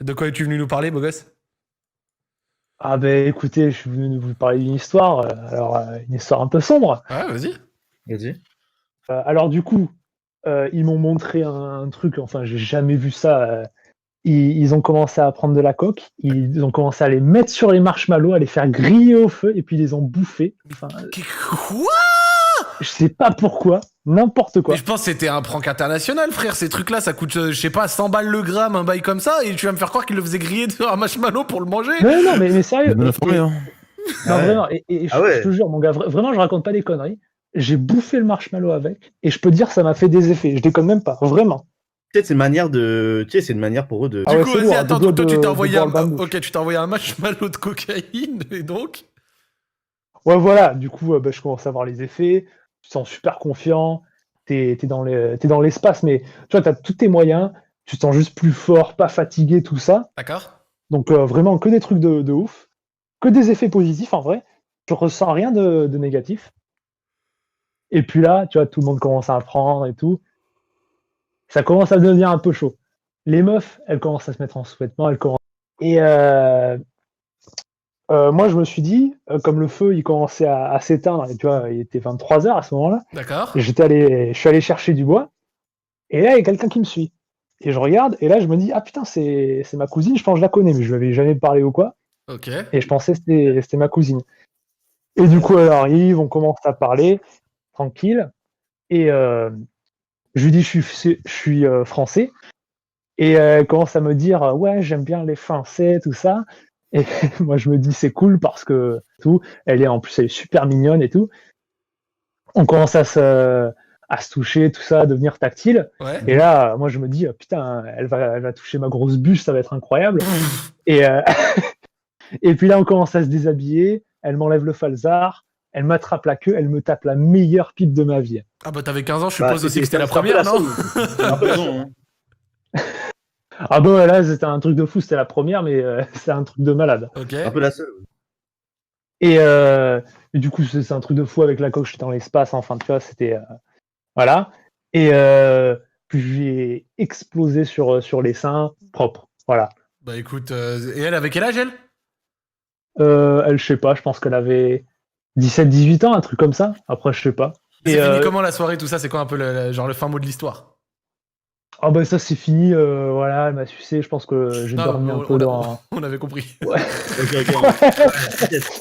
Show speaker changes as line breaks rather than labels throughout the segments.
De quoi es-tu venu nous parler, beau gosse?
Ah ben écoutez, je suis venu vous parler d'une histoire, une histoire un peu sombre.
Ouais, vas-y.
Vas-y.
Alors du coup, ils m'ont montré un truc, enfin j'ai jamais vu ça. Ils ont commencé à prendre de la coke, ils ont commencé à les mettre sur les marshmallows, à les faire griller au feu, et puis ils les ont bouffés. Enfin,
Quoi?
je sais pas pourquoi, n'importe
Mais
quoi.
je pense que c'était un prank international, frère. Ces trucs-là, ça coûte, je sais pas, 100 balles le gramme, un bail comme ça, et tu vas me faire croire qu'il le faisait griller sur un marshmallow pour le manger?
Non, non, mais sérieux.
Bien informé, hein.
Non,
Ah ouais.
vraiment, et
Ah ouais.
je te jure, mon gars, vraiment, je raconte pas des conneries. J'ai bouffé le marshmallow avec, et je peux te dire, ça m'a fait des effets. Je déconne même pas, vraiment.
Tu sais, c'est une manière de. Tu sais, c'est une manière pour eux de.
Ah
Du
ouais,
coup,
c'est
vas-y,
lourd,
attends,
de
donc toi, tu t'es
de
envoyé
boire
un.
le bambou.
Ok, tu t'es envoyé un marshmallow de cocaïne, et donc?
Ouais, voilà, du coup, bah, je commence à voir les effets, tu te sens super confiant, t'es dans l'espace, mais tu vois, tu as tous tes moyens, tu te sens juste plus fort, pas fatigué, tout ça.
D'accord?
Donc, vraiment, que des trucs de ouf, que des effets positifs en vrai. Je ressens rien de négatif. Et puis là, tu vois, tout le monde commence à apprendre et tout. Ça commence à devenir un peu chaud. Les meufs, elles commencent à se mettre en sous-vêtements, elles commencent. Et moi, je me suis dit, comme le feu, il commençait à s'éteindre, et tu vois, il était 23h à ce moment-là.
D'accord?
Je suis allé chercher du bois, et là, il y a quelqu'un qui me suit. Et je regarde, et là, je me dis, ah putain, c'est ma cousine, je pense que je la connais, mais je lui avais jamais parlé ou quoi.
Ok.
Et je pensais que c'était ma cousine. Et du coup, elle arrive, on commence à parler, tranquille. Et je lui dis, je suis français. Et elle commence à me dire, ouais, j'aime bien les Français, tout ça. Et moi, je me dis, c'est cool parce que tout, en plus, elle est super mignonne et tout. On commence à se toucher, tout ça, à devenir tactile.
Ouais.
Et là, moi, je me dis, putain, elle va toucher ma grosse bûche, ça va être incroyable. Et, et puis là, on commence à se déshabiller. Elle m'enlève le falzar, elle m'attrape la queue, elle me tape la meilleure pipe de ma vie.
Ah bah t'avais 15 ans, je
Bah,
suppose aussi que c'était la
c'est un peu
première, non?
seule. C'est un peu la seule, hein.
Ah bah là, c'était un truc de fou, c'était la première, mais c'est un truc de malade.
Ok.
C'est un peu la seule.
Et du coup, c'est un truc de fou avec la coque, j'étais dans l'espace, enfin, tu vois, c'était. Voilà. Et puis j'ai explosé sur les seins, propre. Voilà.
Bah écoute, et elle avait quel âge, elle?
Elle, je sais pas, je pense qu'elle avait 17-18 ans, un truc comme ça. Après, je sais pas.
C'est
Et
fini comment la soirée, tout ça? C'est quoi un peu genre le fin mot de l'histoire?
ah bah ça, c'est fini, voilà, elle m'a sucé, je pense que j'ai
Non,
dormi un peu dans.
on avait compris.
Ouais.
Ok.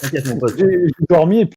T'inquiète, mon pote.
J'ai dormi et puis